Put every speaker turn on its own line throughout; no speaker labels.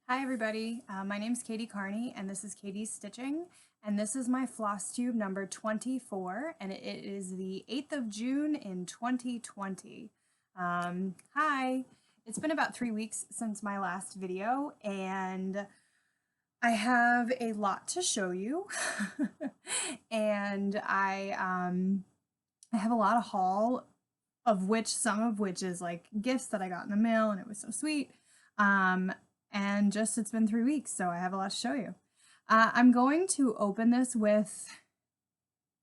Hi everybody, my name is Katie Carney and this is Katie's Stitching, and this is my Flosstube number 24 and it is the 8th of June in 2020. Hi! It's been about 3 weeks since my last video and I have a lot to show you and I have a lot of haul, of which some of which is like gifts that I got in the mail and it was so sweet. And just it's been 3 weeks, so I have a lot to show you. I'm going to open this with,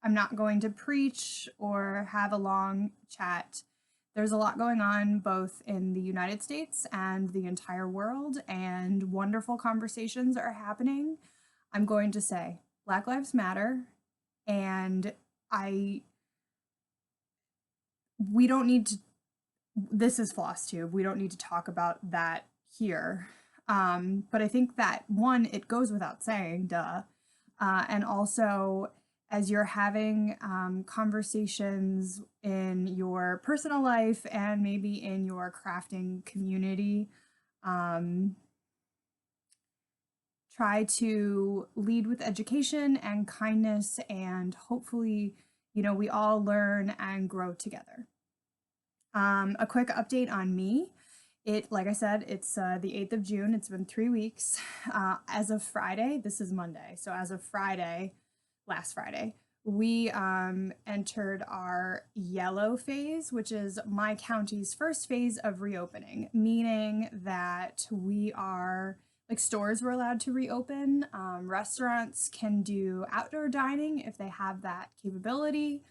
I'm not going to preach or have a long chat. There's a lot going on both in the United States and the entire world, and wonderful conversations are happening. I'm going to say Black Lives Matter, and we don't need to, this is Flosstube, we don't need to talk about that here. But I think that, one, it goes without saying, duh. And also, as you're having conversations in your personal life and maybe in your crafting community, try to lead with education and kindness, and hopefully, we all learn and grow together. A quick update on me. Like I said, it's the 8th of June. It's been 3 weeks. As of Friday, this is Monday, so as of Friday, last Friday, we entered our yellow phase, which is my county's first phase of reopening, meaning that we are, like, stores were allowed to reopen. Restaurants can do outdoor dining if they have that capability.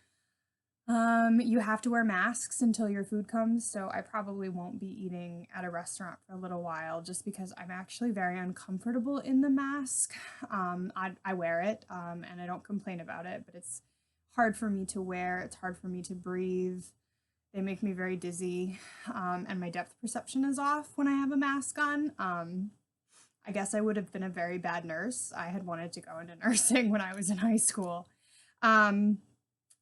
You have to wear masks until your food comes, so I probably won't be eating at a restaurant for a little while just because I'm actually very uncomfortable in the mask. I wear it, and I don't complain about it, but it's hard for me to wear. It's hard for me to breathe. They make me very dizzy, and my depth perception is off when I have a mask on. I guess I would have been a very bad nurse. I had wanted to go into nursing when I was in high school.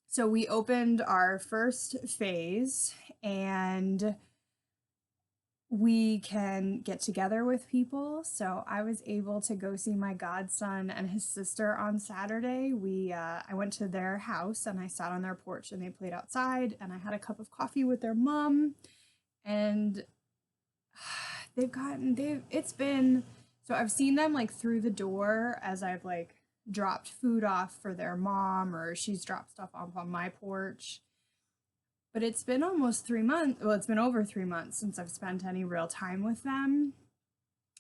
So we opened our first phase and we can get together with people. So I was able to go see my godson and his sister on Saturday. I went to their house and I sat on their porch and they played outside, and I had a cup of coffee with their mom, and so I've seen them like through the door as I've like dropped food off for their mom, or she's dropped stuff off on my porch. But it's been almost 3 months. Well, it's been over 3 months since I've spent any real time with them.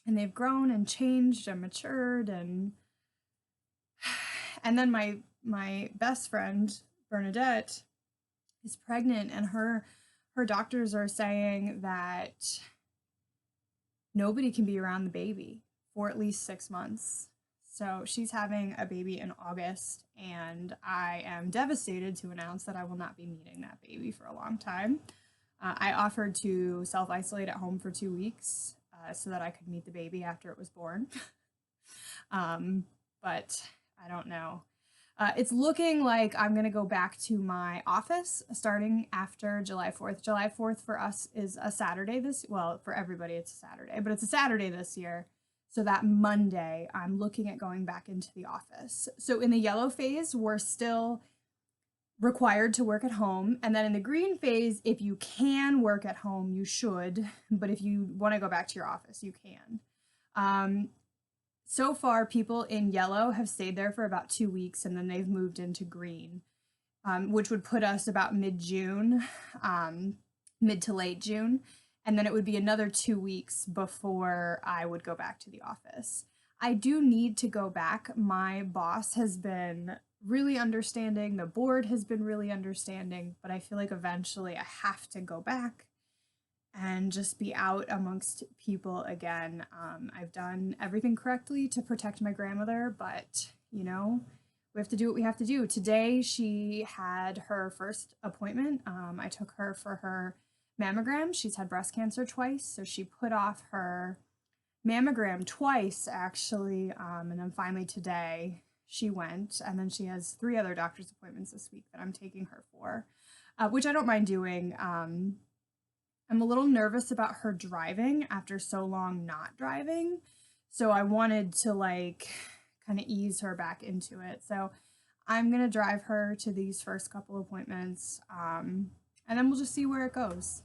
And they've grown and changed and matured, and then my best friend, Bernadette, is pregnant, and her doctors are saying that nobody can be around the baby for at least 6 months. So she's having a baby in August, and I am devastated to announce that I will not be meeting that baby for a long time. I offered to self-isolate at home for 2 weeks so that I could meet the baby after it was born. But I don't know. It's looking like I'm going to go back to my office starting after July 4th. July 4th for us is a Saturday well, for everybody it's a Saturday, but it's a Saturday this year. So that Monday, I'm looking at going back into the office. So in the yellow phase, we're still required to work at home. And then in the green phase, if you can work at home, you should. But if you want to go back to your office, you can. So far, people in yellow have stayed there for about 2 weeks, and then they've moved into green, which would put us about mid-June, mid to late June. And then it would be another 2 weeks before I would go back to the office. I do need to go back. My boss has been really understanding. The board has been really understanding, but I feel like eventually I have to go back and just be out amongst people again. I've done everything correctly to protect my grandmother, but we have to do what we have to do. Today she had her first appointment. I took her for her mammogram. She's had breast cancer twice, so she put off her mammogram twice, actually, and then finally today she went, and then she has 3 other doctor's appointments this week that I'm taking her for, which I don't mind doing. I'm a little nervous about her driving after so long not driving, So I wanted to like kind of ease her back into it. So I'm going to drive her to these first couple appointments, and then we'll just see where it goes.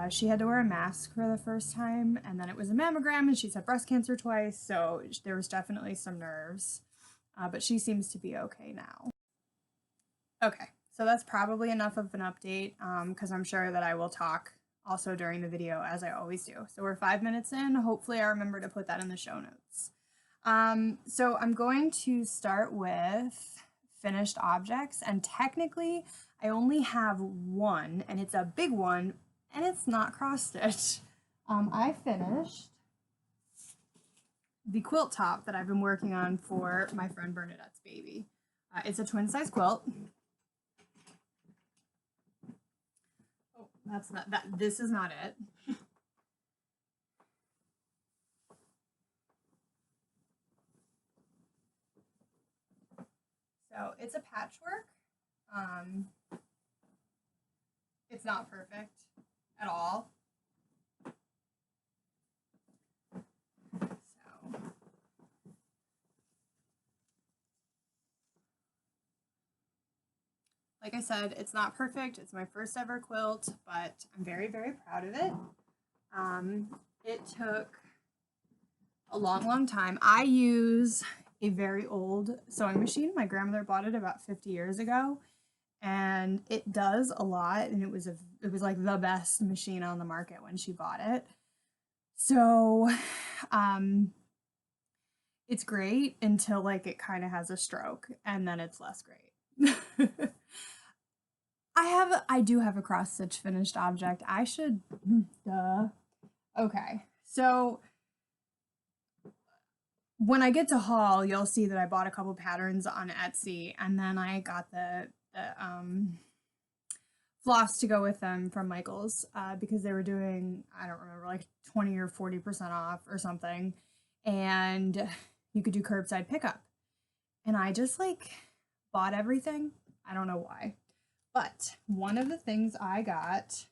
She had to wear a mask for the first time, and then it was a mammogram, and she's had breast cancer twice, so there was definitely some nerves. But she seems to be okay now. Okay, so that's probably enough of an update, because I'm sure that I will talk also during the video, as I always do. So we're 5 minutes in. Hopefully I remember to put that in the show notes. So I'm going to start with finished objects, and technically I only have one, and it's a big one, and it's not cross-stitch. I finished the quilt top that I've been working on for my friend Bernadette's baby. It's a twin size quilt. Oh, that's not that. This is not it. So it's a patchwork. It's not perfect at all. So like I said, it's not perfect. It's my first ever quilt, but I'm very, very proud of it. It took a long, long time. I use a very old sewing machine. My grandmother bought it about 50 years ago, and it does a lot, and it was like the best machine on the market when she bought it. So it's great until like it kind of has a stroke, and then it's less great. I do have a cross stitch finished object. I should duh. Okay. So when I get to haul, you'll see that I bought a couple patterns on Etsy, and then I got the floss to go with them from Michael's, because they were doing, I don't remember, like 20 or 40% off or something, and you could do curbside pickup. And I just like bought everything. I don't know why. But one of the things I got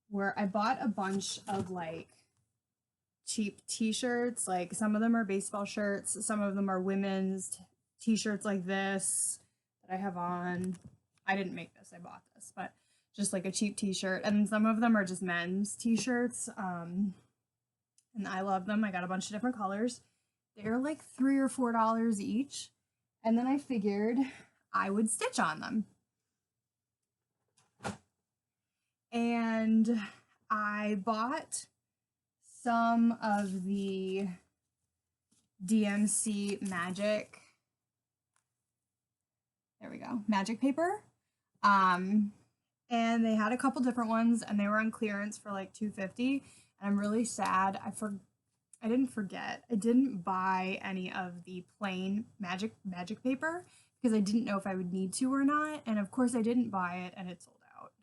were I bought a bunch of like cheap t-shirts. Like some of them are baseball shirts, some of them are women's t-shirts like this that I have on. I didn't make this, I bought this, but just like a cheap t-shirt. And some of them are just men's t-shirts. And I love them. I got a bunch of different colors. They're like $3 or $4 each. And then I figured I would stitch on them. And I bought some of the DMC magic, there we go, magic paper. And they had a couple different ones, and they were on clearance for like $2.50. And I'm really sad. I didn't buy any of the plain magic paper because I didn't know if I would need to or not. And of course I didn't buy it, and it sold out.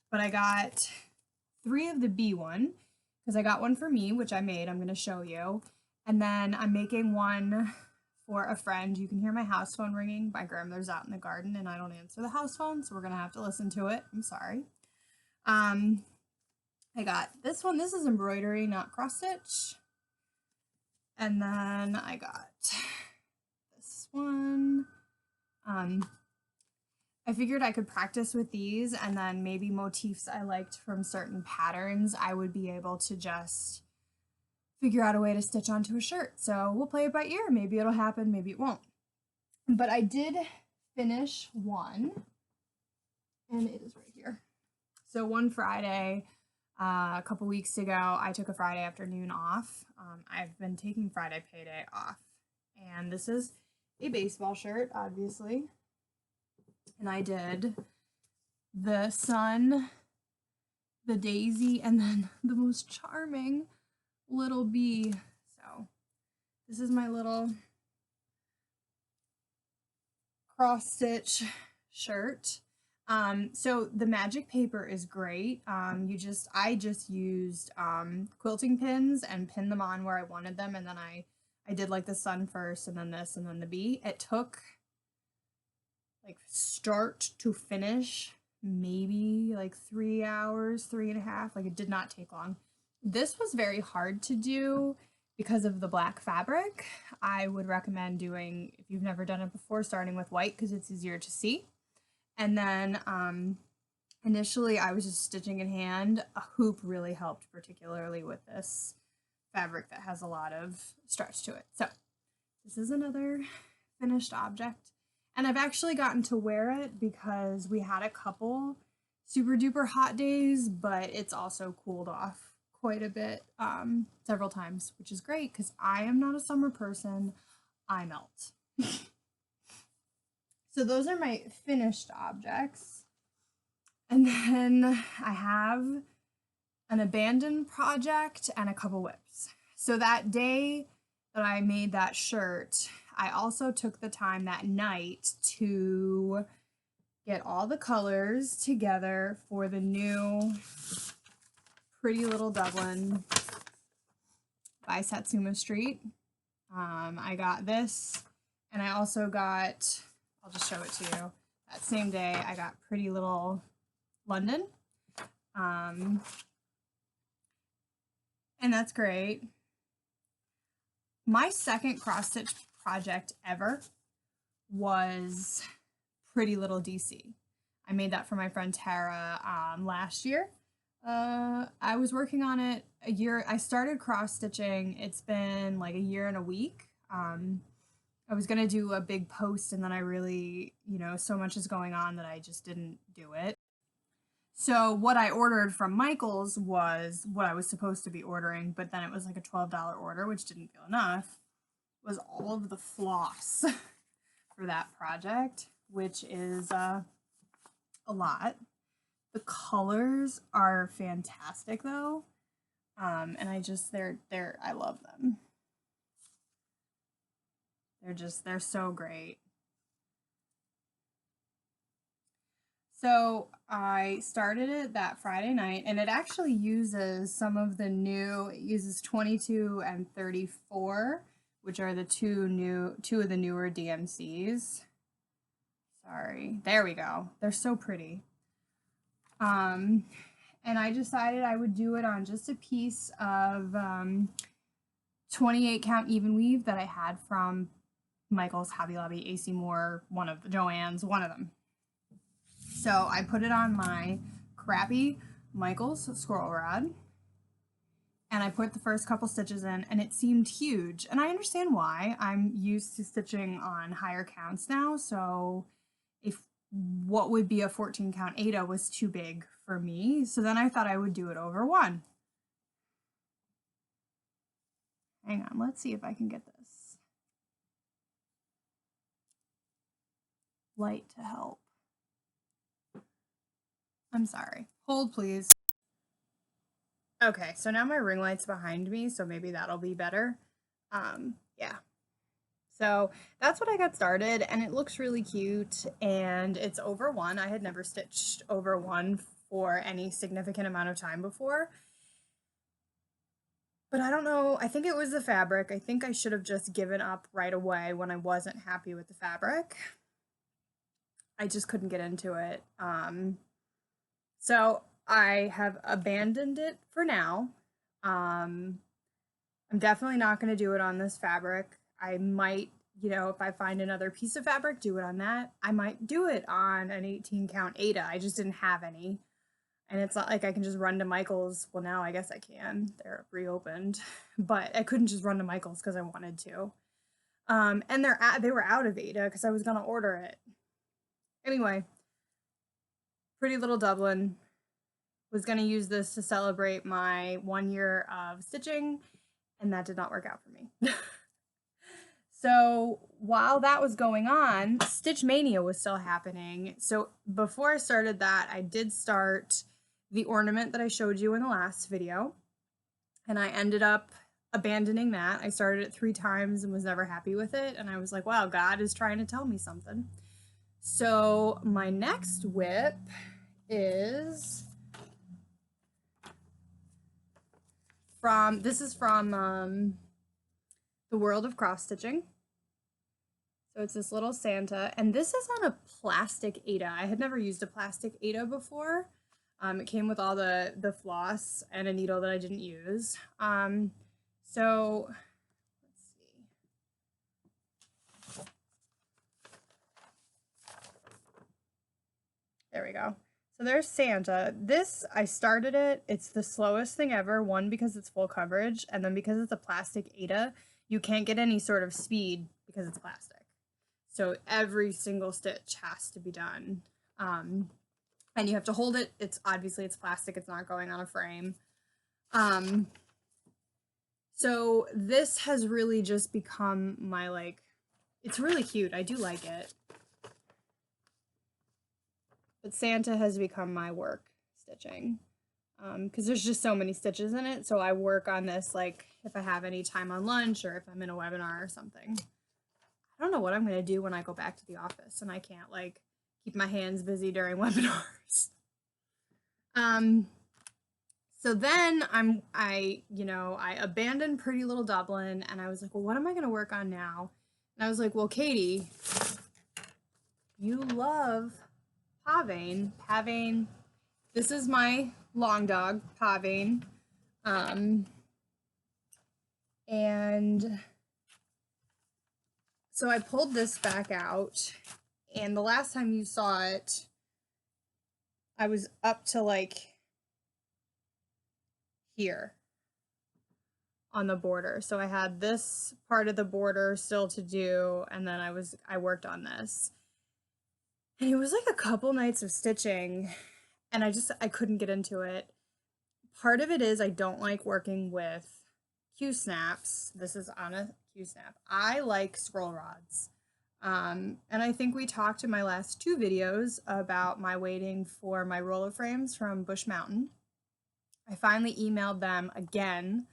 But I got 3 of the B one because I got one for me, which I made. I'm going to show you. And then I'm making one for a friend. You can hear my house phone ringing. My grandmother's out in the garden, and I don't answer the house phone, so we're going to have to listen to it. I'm sorry. I got this one. This is embroidery, not cross stitch. And then I got this one. I figured I could practice with these, and then maybe motifs I liked from certain patterns, I would be able to just figure out a way to stitch onto a shirt. So we'll play it by ear. Maybe it'll happen, maybe it won't. But I did finish one, and it is right here. So one Friday, a couple weeks ago, I took a Friday afternoon off. I've been taking Friday payday off. And this is a baseball shirt, obviously. And I did the sun, the daisy, and then the most charming little bee. So this is my little cross stitch shirt. So the magic paper is great. I just used quilting pins and pinned them on where I wanted them, and then I did like the sun first, and then this, and then the bee. It took like start to finish maybe like 3 hours, 3.5. Like it did not take long. This was very hard to do because of the black fabric, I would recommend doing, if you've never done it before, starting with white because it's easier to see. And then initially I was just stitching in hand. A hoop really helped, particularly with this fabric that has a lot of stretch to it. So this is another finished object. And I've actually gotten to wear it because we had a couple super duper hot days, but it's also cooled off quite a bit several times, which is great because I am not a summer person. I melt. So those are my finished objects. And then I have an abandoned project and a couple WIPs. So that day that I made that shirt, I also took the time that night to get all the colors together for the new Pretty Little Dublin by Satsuma Street. I got this, and I also got, I'll just show it to you, that same day I got Pretty Little London. And that's great. My second cross stitch project ever was Pretty Little DC. I made that for my friend Tara last year. I was working on it a year. I started cross stitching. It's been like a year and a week. I was gonna do a big post, and then I really, so much is going on that I just didn't do it. So what I ordered from Michael's was what I was supposed to be ordering, but then it was like a $12 order, which didn't feel enough, was all of the floss for that project, which is a lot. The colors are fantastic though. And I love them. They're so great. So I started it that Friday night, and it actually uses some of the new, it uses 22 and 34, which are the two of the newer DMCs. Sorry, there we go. They're so pretty. And I decided I would do it on just a piece of 28 count even weave that I had from Michael's, Hobby Lobby, AC Moore, one of the Joann's, one of them. So I put it on my crappy Michael's scroll rod, and I put the first couple stitches in, and it seemed huge. And I understand why. I'm used to stitching on higher counts now, so if what would be a 14 count Aida was too big for me, so then I thought I would do it over one. Hang on, let's see if I can get this light to help. I'm sorry. Hold, please. Okay, so now my ring light's behind me, so maybe that'll be better. Yeah. So that's what I got started, and it looks really cute, and it's over one. I had never stitched over one for any significant amount of time before. But I don't know, I think it was the fabric. I think I should have just given up right away when I wasn't happy with the fabric. I just couldn't get into it. So I have abandoned it for now. I'm definitely not going to do it on this fabric. I might, if I find another piece of fabric, do it on that. I might do it on an 18 count Aida. I just didn't have any. And it's not like I can just run to Michael's. Well, now I guess I can. They're reopened. But I couldn't just run to Michael's because I wanted to. And they were out of Aida because I was going to order it. Anyway, Pretty Little Dublin. Was going to use this to celebrate my 1 year of stitching, and that did not work out for me. So while that was going on, Stitch Mania was still happening. So before I started that, I did start the ornament that I showed you in the last video, and I ended up abandoning that. I started it 3 times and was never happy with it, and I was like, wow, God is trying to tell me something. So my next WIP is this is from The World of Cross Stitching. So it's this little Santa, and this is on a plastic Aida. I had never used a plastic Aida before. It came with all the floss and a needle that I didn't use. So let's see. There we go. So there's Santa. This, I started it. It's the slowest thing ever. One, because it's full coverage, and then because it's a plastic Ada, you can't get any sort of speed because it's plastic. So every single stitch has to be done. And you have to hold it. It's obviously it's plastic. It's not going on a frame. So this has really just become my, like, it's really cute. I do like it. But Santa has become my work stitching. Because there's just so many stitches in it. So I work on this, like, if I have any time on lunch or if I'm in a webinar or something. I don't know what I'm going to do when I go back to the office and I can't, like, keep my hands busy during webinars. So then I abandoned Pretty Little Dublin and I was like, well, what am I going to work on now? And I was like, well, Katie, you love Pavane. Pavane, this is my long dog, Pavane. And so I pulled this back out, and the last time you saw it, I was up to, like, here on the border. So I had this part of the border still to do, and then I worked on this. And it was like a couple nights of stitching, and I couldn't get into it. Part of it is I don't like working with Q-snaps. This is on a Q-snap. I like scroll rods. And I think we talked in my last 2 videos about my waiting for my roller frames from Bush Mountain. I finally emailed them again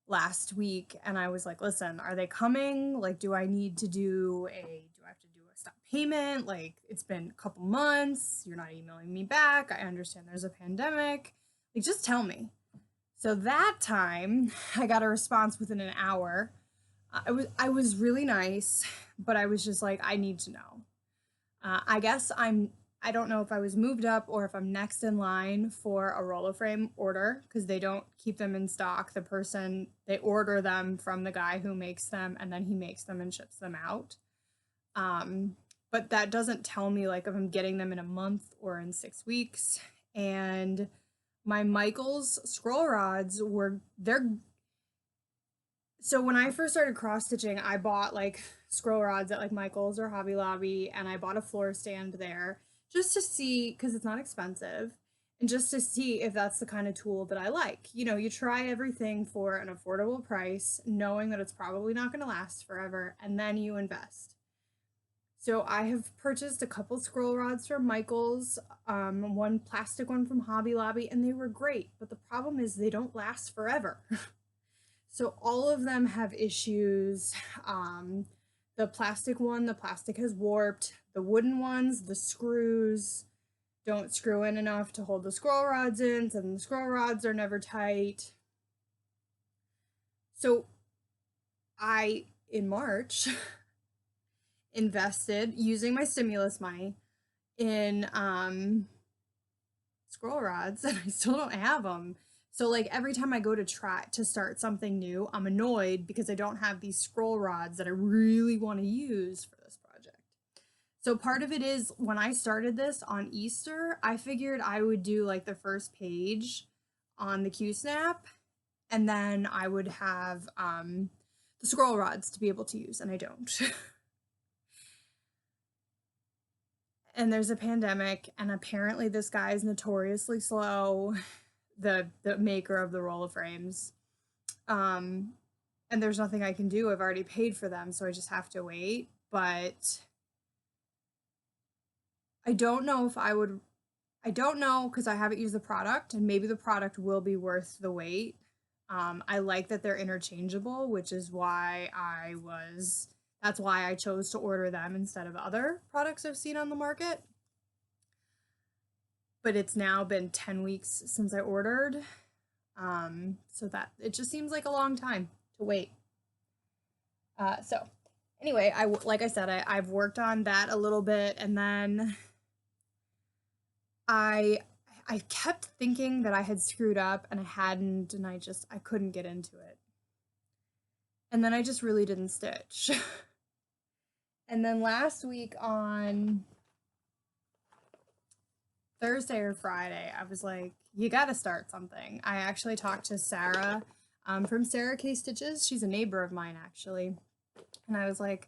last week and I was like, listen, are they coming? Like, do I have to do a stop payment? Like, it's been a couple months. You're not emailing me back. I understand there's a pandemic. Like, just tell me. So that time I got a response within an hour. I was really nice, but I was just like, I need to know. I guess I don't know if I was moved up or if I'm next in line for a roller frame order because they don't keep them in stock. They order them from the guy who makes them and then he makes them and ships them out. But that doesn't tell me, like, if I'm getting them in a month or in 6 weeks. And my Michaels scroll rods so when I first started cross stitching, I bought, like, scroll rods at, like, Michaels or Hobby Lobby, and I bought a floor stand there just to see, because it's not expensive, and just to see if that's the kind of tool that I like. You know, you try everything for an affordable price, knowing that it's probably not going to last forever, and then you invest. So I have purchased a couple scroll rods from Michaels, one plastic one from Hobby Lobby, and they were great, but the problem is they don't last forever. So all of them have issues. The plastic has warped. The wooden ones, the screws don't screw in enough to hold the scroll rods in, so the scroll rods are never tight. So I, in March, invested, using my stimulus money, in scroll rods, and I still don't have them. So, like, every time I go to try to start something new, I'm annoyed because I don't have these scroll rods that I really want to use for this project. So part of it is when I started this on Easter, I figured I would do, like, the first page on the Q-snap, and then I would have the scroll rods to be able to use, and I don't. And there's a pandemic, and apparently this guy is notoriously slow, the maker of the roller frames. And there's nothing I can do. I've already paid for them, so I just have to wait. But I don't know if I don't know because I haven't used the product, and maybe the product will be worth the wait. I like that they're interchangeable, which is why that's why I chose to order them instead of other products I've seen on the market. But it's now been 10 weeks since I ordered. So that it just seems like a long time to wait. So anyway, like I said, I've worked on that a little bit, and then I kept thinking that I had screwed up and I hadn't, and I couldn't get into it. And then I just really didn't stitch. And then last week on Thursday or Friday, I was like, you gotta start something. I actually talked to Sarah from Sarah K Stitches. She's a neighbor of mine, actually. And I was like,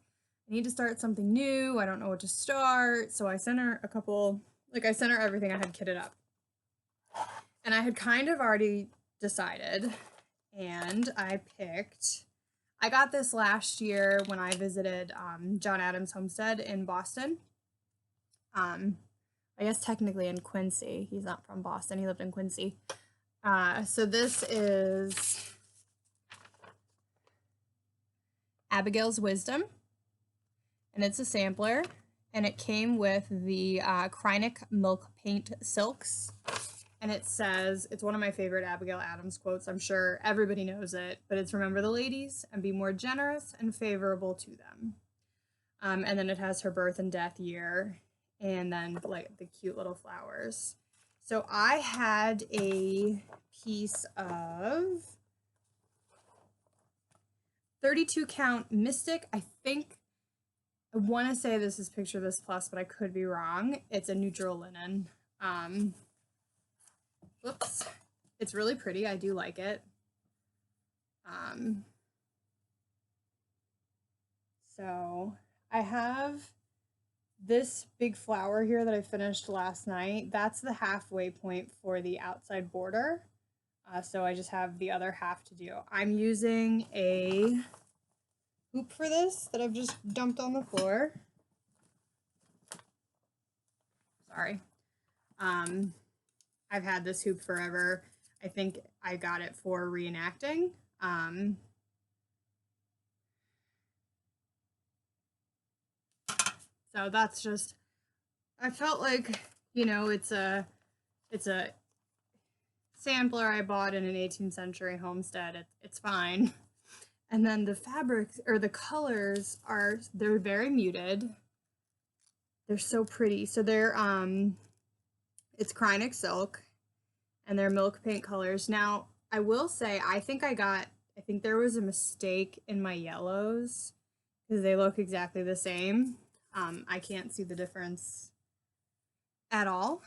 I need to start something new. I don't know what to start. So I sent her a couple, like I sent her everything I had kitted up. And I had kind of already decided, and I got this last year when I visited John Adams' homestead in Boston. I guess technically in Quincy. He's not from Boston. He lived in Quincy. So this is Abigail's Wisdom, and it's a sampler, and it came with the Kreinik Milk Paint Silks. And it says, it's one of my favorite Abigail Adams quotes. I'm sure everybody knows it, but it's remember the ladies and be more generous and favorable to them. And then it has her birth and death year, and then like the cute little flowers. So I had a piece of 32 count Mystic. I want to say this is Picture This Plus, but I could be wrong. It's a neutral linen. Whoops. It's really pretty. I do like it. So I have this big flower here that I finished last night. That's the halfway point for the outside border. So I just have the other half to do. I'm using a hoop for this that I've just dumped on the floor. Sorry. I've had this hoop forever. I think I got it for reenacting. So that's just, I felt like, you know, it's a sampler I bought in an 18th century homestead. It's fine. And then the fabrics or the colors they're very muted. They're so pretty. So they're it's Kreinik silk, and they're milk paint colors. Now, I will say, I think there was a mistake in my yellows because they look exactly the same. I can't see the difference at all.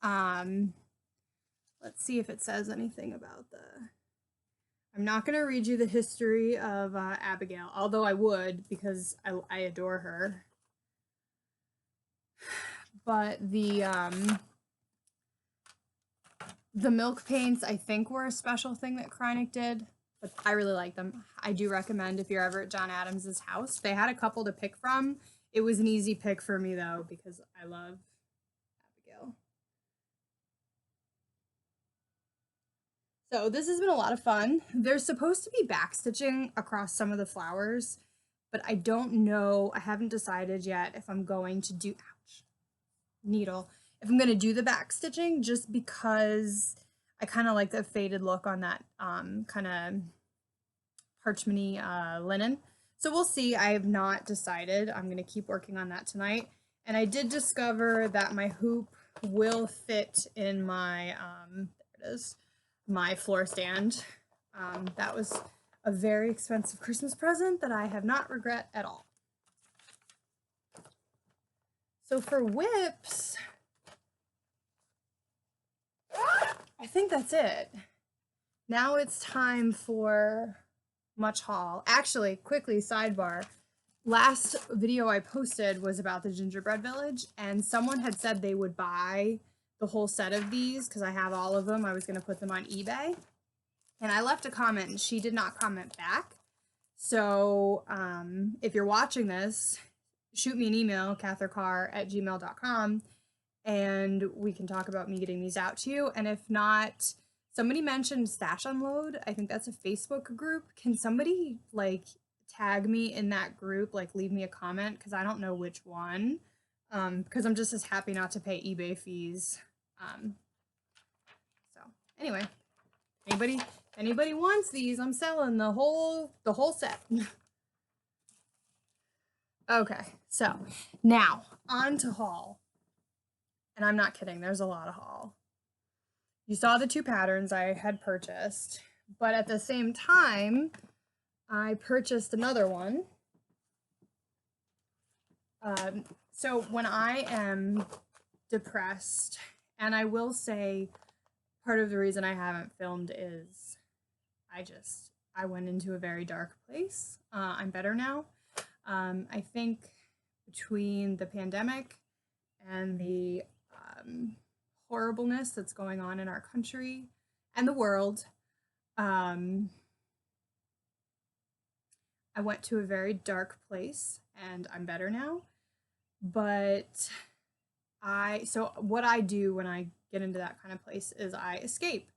Let's see if it says anything about I'm not going to read you the history of Abigail, although I would because I adore her. But the milk paints, I think, were a special thing that Kreinik did, but I really like them. I do recommend if you're ever at John Adams's house. They had a couple to pick from. It was an easy pick for me, though, because I love Abigail. So this has been a lot of fun. There's supposed to be backstitching across some of the flowers, but I don't know. I haven't decided yet if I'm going to do, ouch, needle. If I'm going to do the back stitching, just because I kind of like the faded look on that kind of parchment-y linen. So we'll see. I have not decided. I'm going to keep working on that tonight. And I did discover that my hoop will fit in my, there it is, my floor stand. That was a very expensive Christmas present that I have not regret at all. So for WIPS, I think that's it. Now it's time for much haul. Actually, quickly, sidebar. Last video I posted was about the gingerbread village, and someone had said they would buy the whole set of these because I have all of them. I was going to put them on eBay. And I left a comment, and she did not comment back. So if you're watching this, shoot me an email, cathercar@gmail.com, and we can talk about me getting these out to you. And if not, somebody mentioned Stash Unload. I think that's a Facebook group. Can somebody like tag me in that group, like leave me a comment, because I don't know which one, because I'm just as happy not to pay eBay fees. So anyway, anybody wants these, I'm selling the whole set. Okay, so now on to haul. And I'm not kidding, there's a lot of haul. You saw the two patterns I had purchased, but at the same time, I purchased another one. So when I am depressed, and I will say part of the reason I haven't filmed is I went into a very dark place. I'm better now. I think between the pandemic and the horribleness that's going on in our country and the world, I went to a very dark place, and I'm better now. But so what I do when I get into that kind of place is I escape.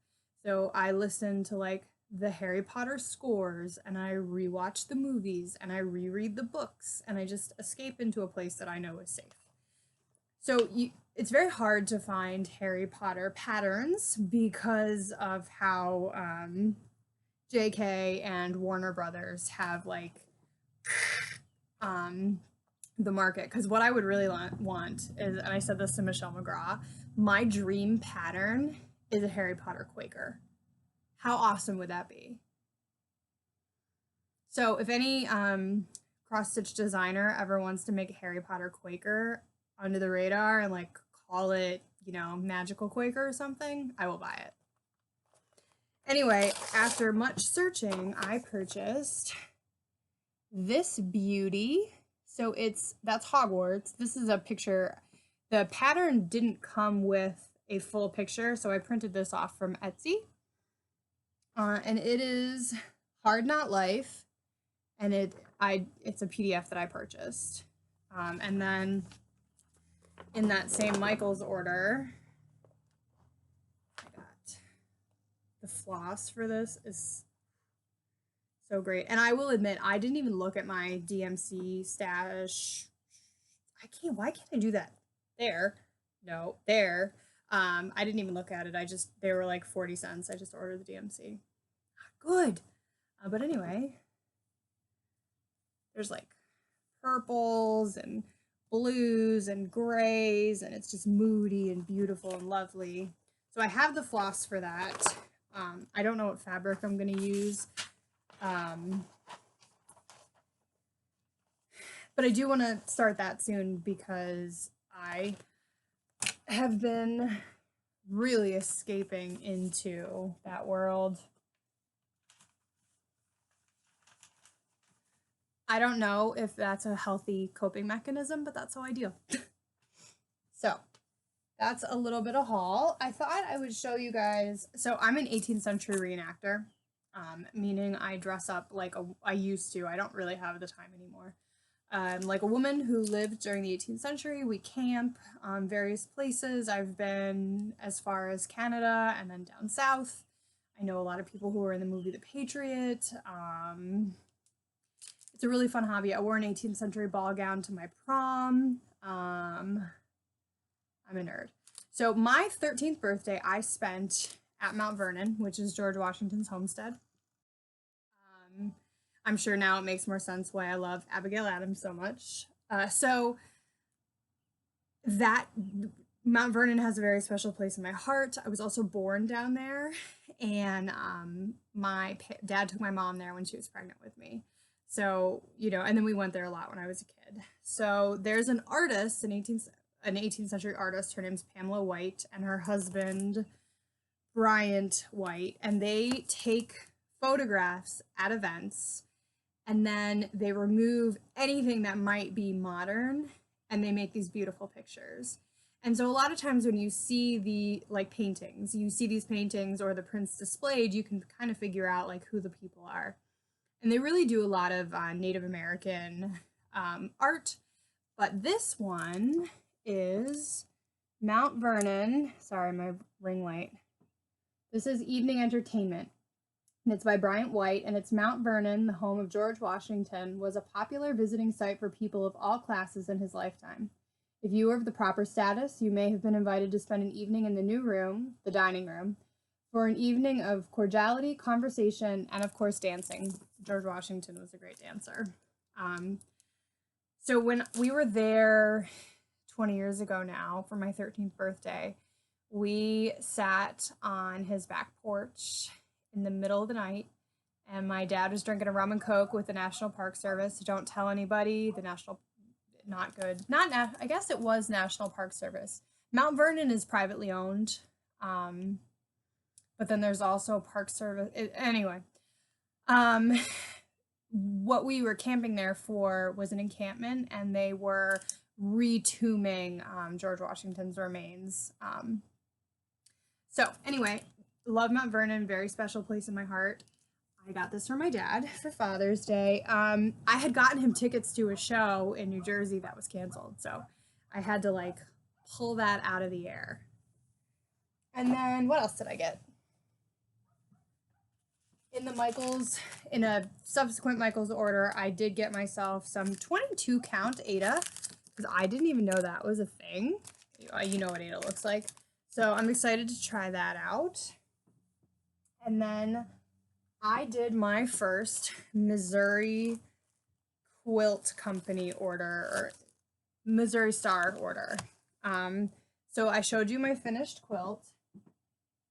So I listen to like the Harry Potter scores, and I rewatch the movies, and I reread the books, and I just escape into a place that I know is safe. So it's very hard to find Harry Potter patterns because of how JK and Warner Brothers have like the market. Because what I would really want is, and I said this to Michelle McGraw, my dream pattern is a Harry Potter Quaker. How awesome would that be? So if any cross-stitch designer ever wants to make a Harry Potter Quaker under the radar and like call it, you know, Magical Quaker or something, I will buy it. Anyway, after much searching, I purchased this beauty. So that's Hogwarts. This is a picture. The pattern didn't come with a full picture, so I printed this off from Etsy. And it is Hard Knot Life, and it's a PDF that I purchased. And then in that same Michaels order, I got the floss for this. Is so great. And I will admit, I didn't even look at my DMC stash. Why can't I do that? There. No, there. I didn't even look at it. They were like 40 cents. I just ordered the DMC. Good. But anyway, there's like purples and blues and grays, and it's just moody and beautiful and lovely. So I have the floss for that. I don't know what fabric I'm going to use. But I do want to start that soon because I have been really escaping into that world. I don't know if that's a healthy coping mechanism, but that's how I deal. So that's a little bit of haul. I thought I would show you guys. So I'm an 18th century reenactor, meaning I dress up like I used to. I don't really have the time anymore. Like a woman who lived during the 18th century. We camp various places. I've been as far as Canada and then down south. I know a lot of people who were in the movie The Patriot. It's a really fun hobby. I wore an 18th century ball gown to my prom. I'm a nerd. So my 13th birthday I spent at Mount Vernon, which is George Washington's homestead. I'm sure now it makes more sense why I love Abigail Adams so much. So that Mount Vernon has a very special place in my heart. I was also born down there, and my dad took my mom there when she was pregnant with me. So, you know, and then we went there a lot when I was a kid. So there's an artist, an 18th century artist. Her name's Pamela White, and her husband, Bryant White, and they take photographs at events, and then they remove anything that might be modern, and they make these beautiful pictures. And so a lot of times when you see the paintings, you see these paintings or the prints displayed, you can kind of figure out like who the people are. And they really do a lot of Native American art. But this one is Mount Vernon. Sorry, my ring light. This is Evening Entertainment. And it's by Bryant White, and it's Mount Vernon, the home of George Washington, was a popular visiting site for people of all classes in his lifetime. If you were of the proper status, you may have been invited to spend an evening in the new room, the dining room, for an evening of cordiality, conversation, and of course dancing. George Washington was a great dancer. So when we were there 20 years ago now for my 13th birthday, we sat on his back porch in the middle of the night, And my dad was drinking a rum and coke with the National Park Service. Don't tell anybody. The National, not good. I guess it was National Park Service. Mount Vernon is privately owned. But then there's also Park Service. Anyway, what we were camping there for was an encampment, and they were retombing George Washington's remains. So anyway, love Mount Vernon, very special place in my heart. I got this for my dad for Father's Day. I had gotten him tickets to a show in New Jersey that was canceled, so I had to like pull that out of the air. And then what else did I get? In a subsequent Michaels order, I did get myself some 22 count Aida, because I didn't even know that was a thing. You know what Aida looks like. So I'm excited to try that out. And then I did my first Missouri Quilt Company order, or Missouri Star order. So I showed you my finished quilt,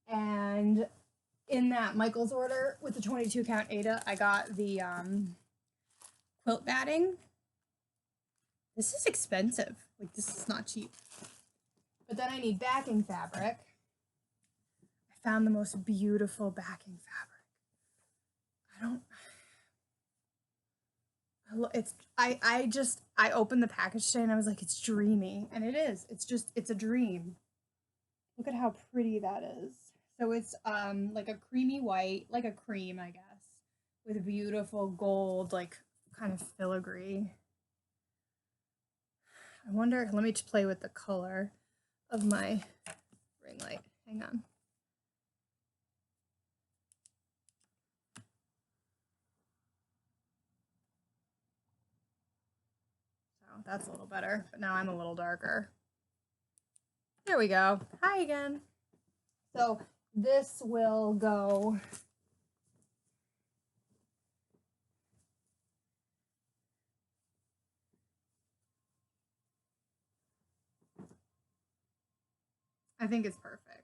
and in that Michaels order with the 22 count Aida, I got the quilt batting. This is expensive. Like, this is not cheap. But then I need backing fabric. I found the most beautiful backing fabric. I opened the package today and I was like, it's dreamy. And it is. It's a dream. Look at how pretty that is. So it's like a creamy white, like a cream, I guess, with beautiful gold, like kind of filigree. I wonder, let me just play with the color of my ring light. Hang on. So that's a little better, but now I'm a little darker. There we go. Hi again. So this will go I think it's perfect.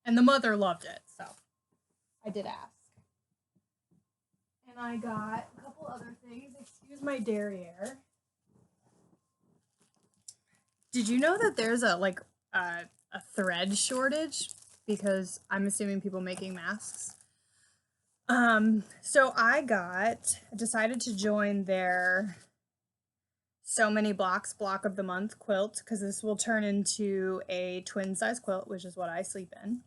And the mother loved it, so I did ask. And I got a couple other things. Excuse my derriere. Did you know that there's a thread shortage? Because I'm assuming people making masks. So I decided to join their So Many Blocks block of the month quilt, because this will turn into a twin size quilt, which is what I sleep in.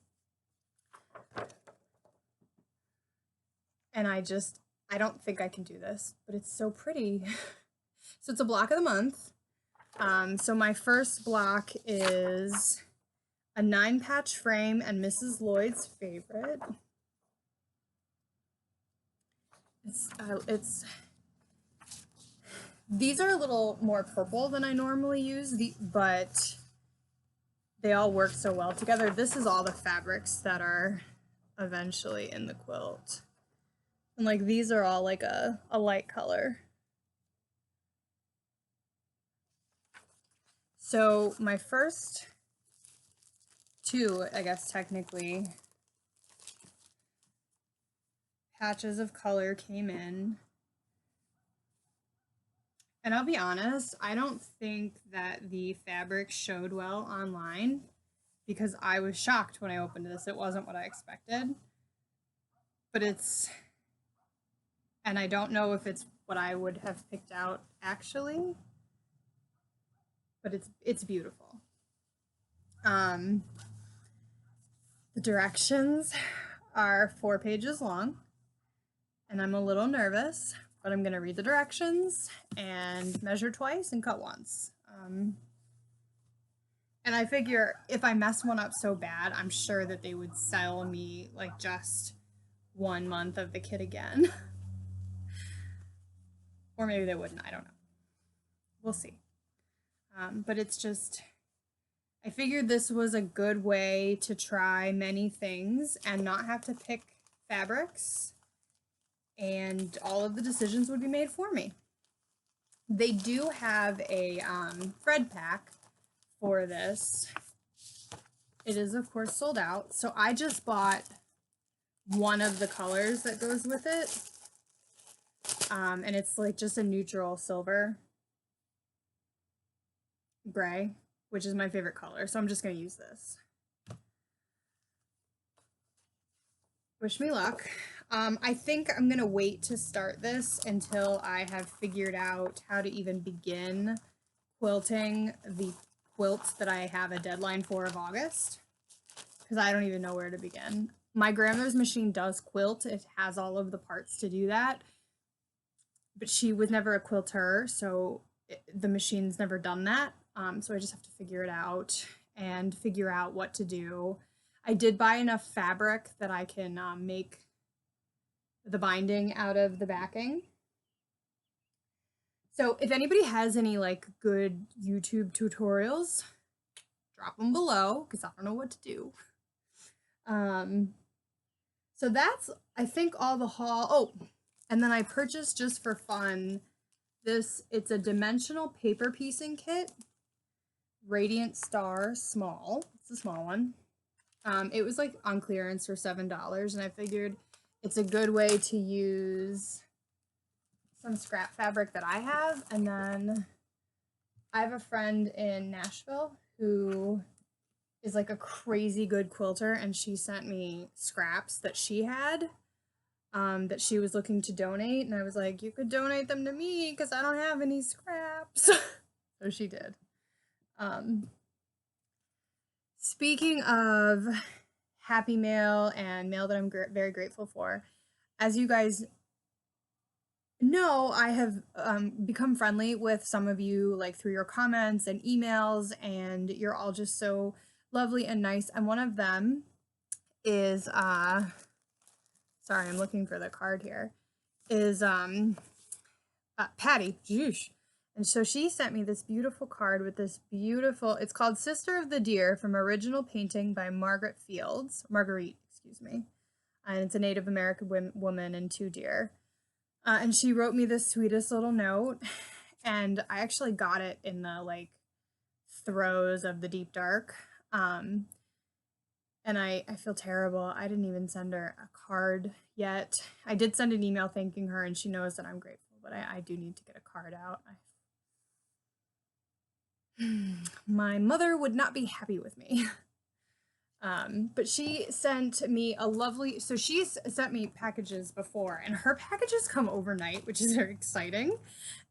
And I don't think I can do this, but it's so pretty. So it's a block of the month. So my first block is a 9-patch frame and Mrs. Lloyd's favorite. These are a little more purple than I normally use, but they all work so well together. This is all the fabrics that are eventually in the quilt. And like these are all like a light color. So my first two, I guess technically, patches of color came in. And I'll be honest, I don't think that the fabric showed well online, because I was shocked when I opened this. It wasn't what I expected. But and I don't know if it's what I would have picked out actually, but it's beautiful. The directions are 4 pages long, and I'm a little nervous, but I'm going to read the directions and measure twice and cut once. And I figure if I mess one up so bad, I'm sure that they would sell me like just 1 month of the kit again. Or maybe they wouldn't, I don't know. We'll see. But it's just, I figured this was a good way to try many things and not have to pick fabrics, and all of the decisions would be made for me. They do have a thread pack for this. It is, of course, sold out. So I just bought one of the colors that goes with it. And it's like just a neutral silver gray, which is my favorite color. So I'm just going to use this. Wish me luck. I think I'm going to wait to start this until I have figured out how to even begin quilting the quilt that I have a deadline for of August, because I don't even know where to begin. My grandmother's machine does quilt. It has all of the parts to do that, but she was never a quilter, so the machine's never done that. So I just have to figure it out and figure out what to do. I did buy enough fabric that I can make the binding out of the backing. So if anybody has any like good YouTube tutorials, drop them below, because I don't know what to do. So that's, I think, all the haul. Oh, and then I purchased, just for fun, this, it's a dimensional paper piecing kit, Radiant Star small. It's a small one. It was like on clearance for $7, and I figured it's a good way to use some scrap fabric that I have. And then I have a friend in Nashville who is like a crazy good quilter, and she sent me scraps that she had that she was looking to donate, and I was like, you could donate them to me because I don't have any scraps. So she did. Speaking of happy mail and mail that I'm very grateful for, as you guys know, I have become friendly with some of you, like through your comments and emails, and you're all just so lovely and nice. And one of them is sorry, I'm looking for the card here, is Patty. Jeesh. And so she sent me this beautiful card with this beautiful, it's called Sister of the Deer, from original painting by Marguerite, excuse me. And it's a Native American woman and 2 deer. And she wrote me the sweetest little note, and I actually got it in the like throes of the deep dark. And I feel terrible. I didn't even send her a card yet. I did send an email thanking her, and she knows that I'm grateful, but I do need to get a card out. My mother would not be happy with me. But she sent me a lovely, so she's sent me packages before, and her packages come overnight, which is very exciting.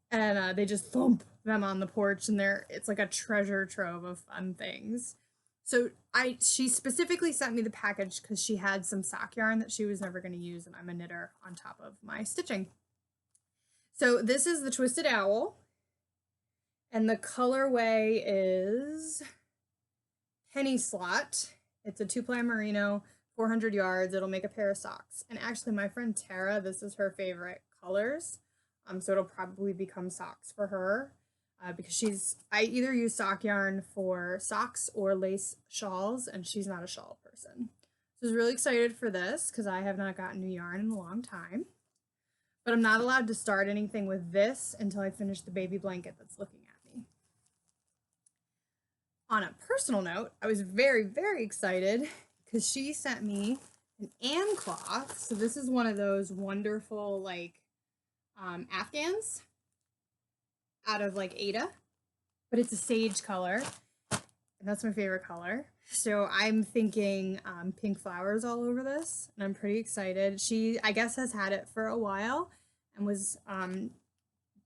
And they just thump them on the porch, and it's like a treasure trove of fun things. So she specifically sent me the package because she had some sock yarn that she was never going to use, and I'm a knitter on top of my stitching. So this is the Twisted Owl, and the colorway is Penny Slot. It's a 2-ply merino, 400 yards. It'll make a pair of socks. And actually, my friend Tara, this is her favorite colors. So it'll probably become socks for her. Because I either use sock yarn for socks or lace shawls, and she's not a shawl person. So I was really excited for this because I have not gotten new yarn in a long time. But I'm not allowed to start anything with this until I finish the baby blanket that's looking at me. On a personal note, I was very, very excited because she sent me an Anne cloth. So this is one of those wonderful like Afghans out of like Ada, but it's a sage color, and that's my favorite color. So I'm thinking pink flowers all over this, and I'm pretty excited. She, I guess, has had it for a while and was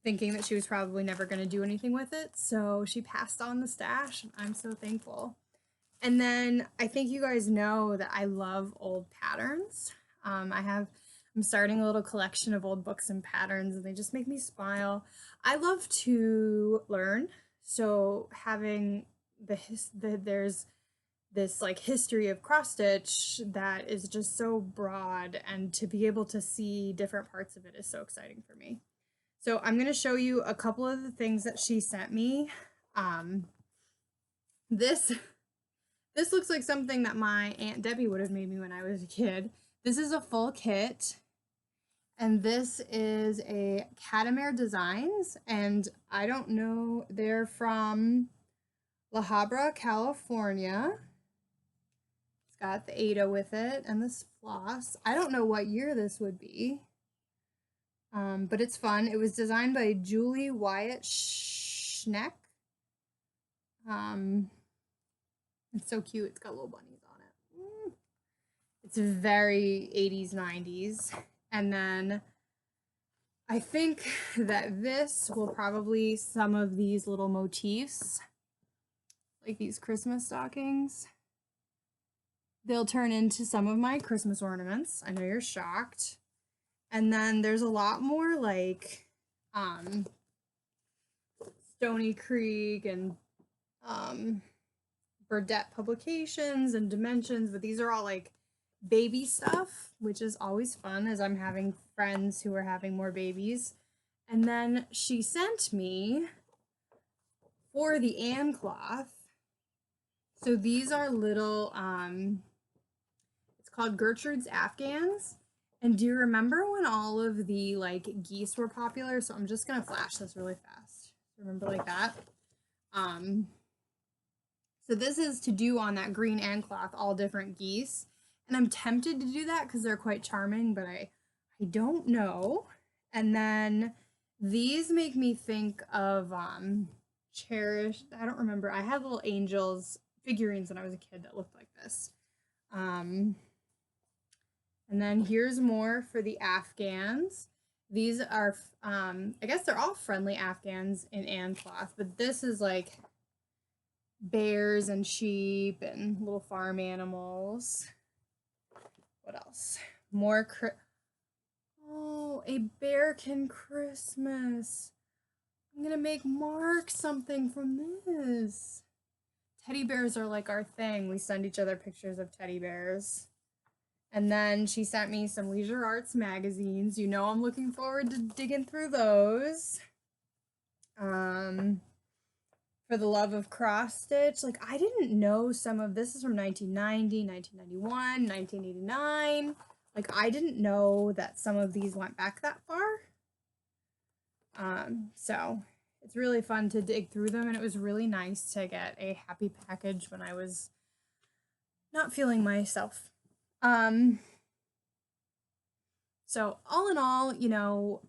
thinking that she was probably never going to do anything with it, so she passed on the stash, and I'm so thankful. And then I think you guys know that I love old patterns. I'm starting a little collection of old books and patterns, and they just make me smile. I love to learn, so having there's this like history of cross stitch that is just so broad, and to be able to see different parts of it is so exciting for me. So I'm going to show you a couple of the things that she sent me. This looks like something that my Aunt Debbie would have made me when I was a kid. This is a full kit, and this is a Catamere Designs, and I don't know, they're from La Habra, California. It's got the Ada with it and this floss. I don't know what year this would be, but it's fun. It was designed by Julie Wyatt Schneck. It's so cute. It's got little bunnies on it. It's very 80s, 90s. And then I think that this will probably, some of these little motifs, like these Christmas stockings, they'll turn into some of my Christmas ornaments. I know you're shocked. And then there's a lot more like Stony Creek and Burdette Publications and Dimensions, but these are all like baby stuff, which is always fun as I'm having friends who are having more babies. And then she sent me for the Anne cloth. So these are little, it's called Gertrude's Afghans. And do you remember when all of the like geese were popular? So I'm just gonna flash this really fast. Remember like that? So this is to do on that green Anne cloth, all different geese. And I'm tempted to do that because they're quite charming, but I don't know. And then these make me think of cherished, I don't remember. I had little angels figurines when I was a kid that looked like this. And then here's more for the Afghans. These are, I guess they're all friendly Afghans in Anne cloth, but this is like bears and sheep and little farm animals. What else? More oh, a Bearkin Christmas. I'm gonna make Mark something from this. Teddy bears are like our thing. We send each other pictures of teddy bears. And then she sent me some Leisure Arts magazines. You know I'm looking forward to digging through those. For the Love of Cross Stitch. Like, I didn't know some of this is from 1990, 1991, 1989. Like, I didn't know that some of these went back that far. So it's really fun to dig through them, and it was really nice to get a happy package when I was not feeling myself. So all in all, you know,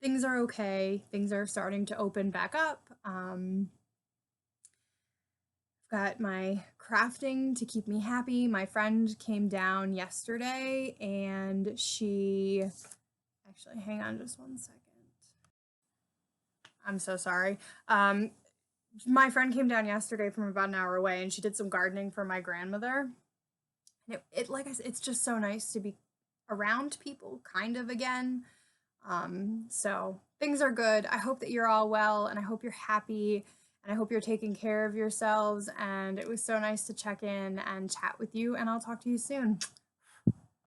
things are okay. Things are starting to open back up. I've got my crafting to keep me happy. My friend came down yesterday and she, actually, hang on just one second. I'm so sorry. My friend came down yesterday from about an hour away and she did some gardening for my grandmother. And it like I said, it's just so nice to be around people kind of again. So things are good. I hope that you're all well and I hope you're happy and I hope you're taking care of yourselves. And it was so nice to check in and chat with you, and I'll talk to you soon.